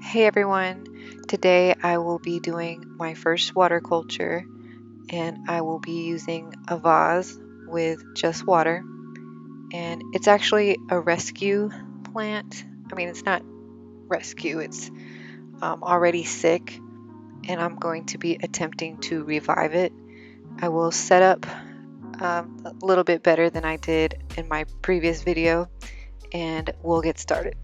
Hey everyone, today I will be doing my first water culture and I will be using a vase with just water, and it's actually a rescue plant. I mean, it's not rescue, it's already sick, and I'm going to be attempting to revive it. I will set up a little bit better than I did in my previous video, and we'll get started.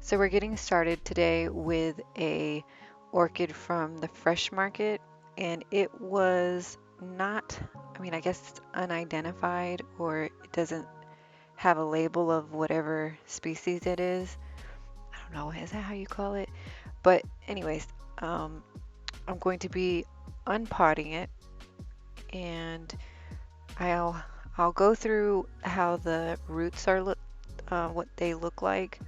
So we're getting started today with a orchid from the fresh market, and it was not, I mean, I guess it's unidentified, or it doesn't have a label of whatever species it is. I don't know, is that how you call it? But anyways, um, I'm going to be unpotting it, and I'll I'll go through how the roots are what they look like.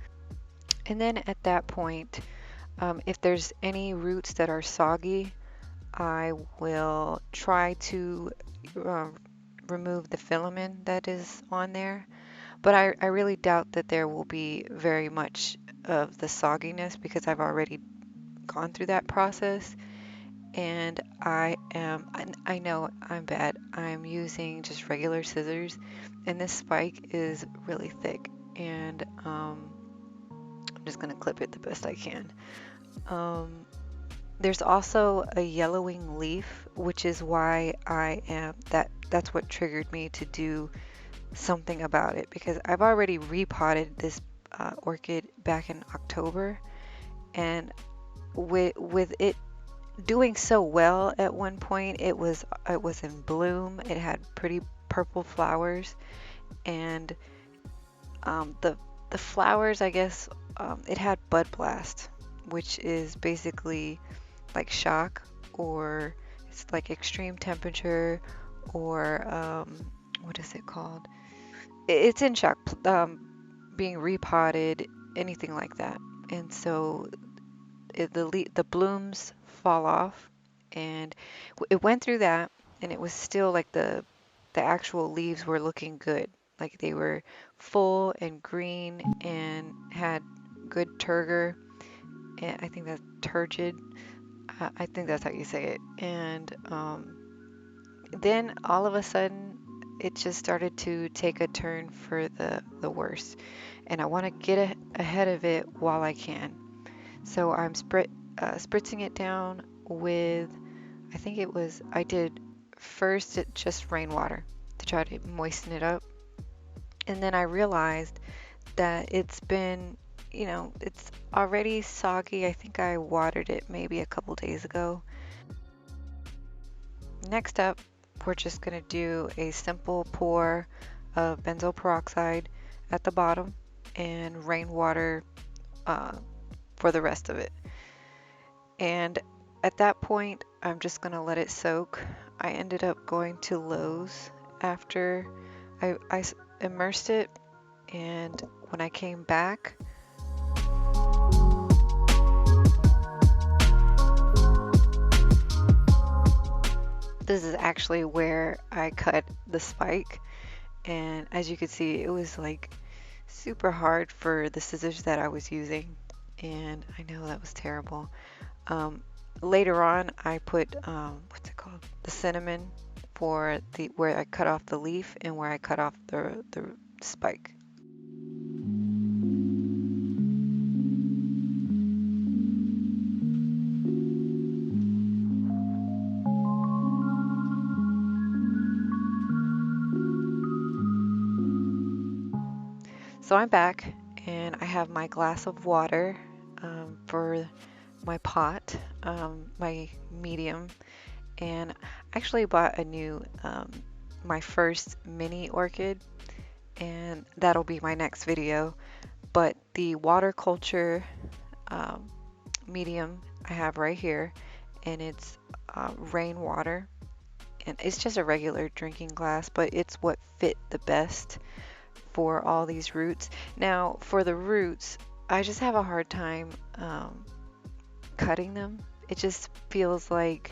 And then at that point, if there's any roots that are soggy, I will try to uh, remove the filament that is on there. But I really doubt that there will be very much of the sogginess because I've already gone through that process. And I know I'm bad. I'm using just regular scissors, and this spike is really thick. And I'm just gonna clip it the best I can. Um, there's also a yellowing leaf, which is why that's what triggered me to do something about it, because I've already repotted this orchid back in October, and with it doing so well at one point, it was in bloom. It had pretty purple flowers, and the flowers, I guess, it had bud blast, which is basically like shock, or it's like extreme temperature, or what is it called? It's in shock, being repotted, anything like that. And so the blooms fall off, and it went through that, and it was still like the actual leaves were looking good, like they were full and green and had good turgor, and I think that's turgid. I think that's how you say it. And then all of a sudden, it just started to take a turn for the worse. And I want to get ahead of it while I can. So I'm spritzing it down with, I think I did first just rainwater to try to moisten it up. And then I realized that it's already soggy. I think I watered it maybe a couple days ago. Next up, we're just going to do a simple pour of benzoyl peroxide at the bottom and rainwater for the rest of it. And at that point, I'm just going to let it soak. I ended up going to Lowe's after I immersed it, and when I came back, this is actually where I cut the spike, and as you can see, it was like super hard for the scissors that I was using, and I know that was terrible. Later on, I put what's it called? The cinnamon for the where I cut off the leaf and where I cut off the spike. So I'm back, and I have my glass of water for my pot, my medium, and I actually bought a new, my first mini orchid, and that'll be my next video. But the water culture um, medium I have right here, and it's rainwater, and it's just a regular drinking glass, but it's what fit the best for all these roots. Now, for the roots, I just have a hard time cutting them. It just feels like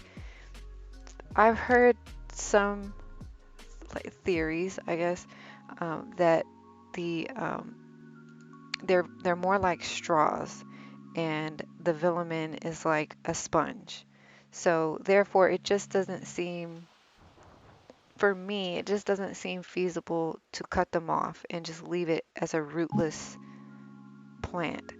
I've heard some like theories, I guess, that the they're more like straws, and the velamen is like a sponge. So therefore, it just doesn't seem, for me, it just doesn't seem feasible to cut them off and just leave it as a rootless plant,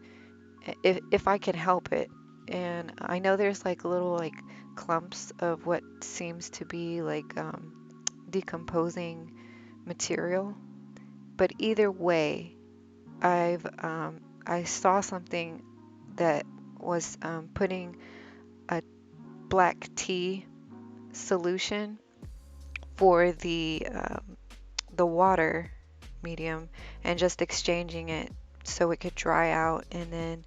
if I can help it. And I know there's like little like clumps of what seems to be like decomposing material, but either way, I saw something that was putting a black tea solution for the water medium and just exchanging it so it could dry out and then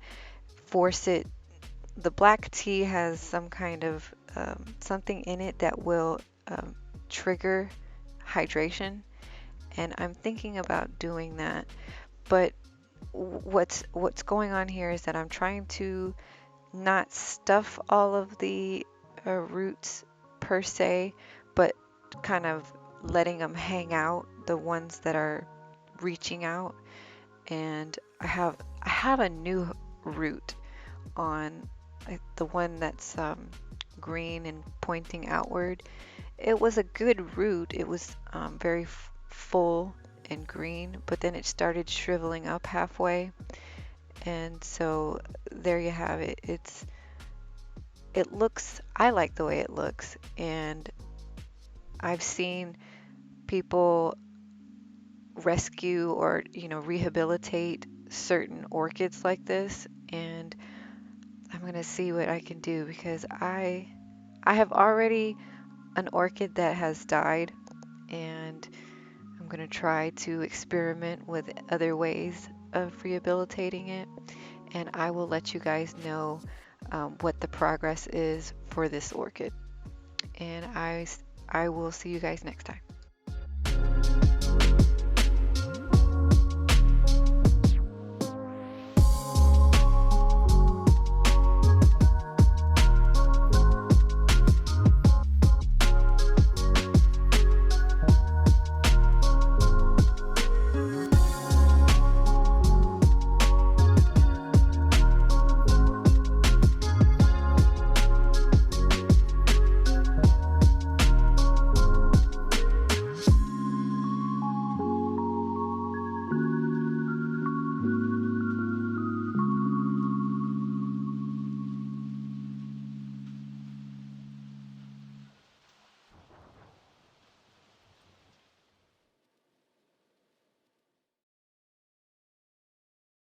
force it. The black tea has some kind of something in it that will trigger hydration, and I'm thinking about doing that. But what's going on here is that I'm trying to not stuff all of the roots per se, but kind of letting them hang out, the ones that are reaching out. And I have a new root on the one that's green and pointing outward. It was a good root. It was very full and green, but then it started shriveling up halfway. And so there you have it. It looks, I like the way it looks, and I've seen people rescue or, rehabilitate certain orchids like this, and I'm going to see what I can do because I have already an orchid that has died, and I'm going to try to experiment with other ways of rehabilitating it, and I will let you guys know what the progress is for this orchid. And I will see you guys next time.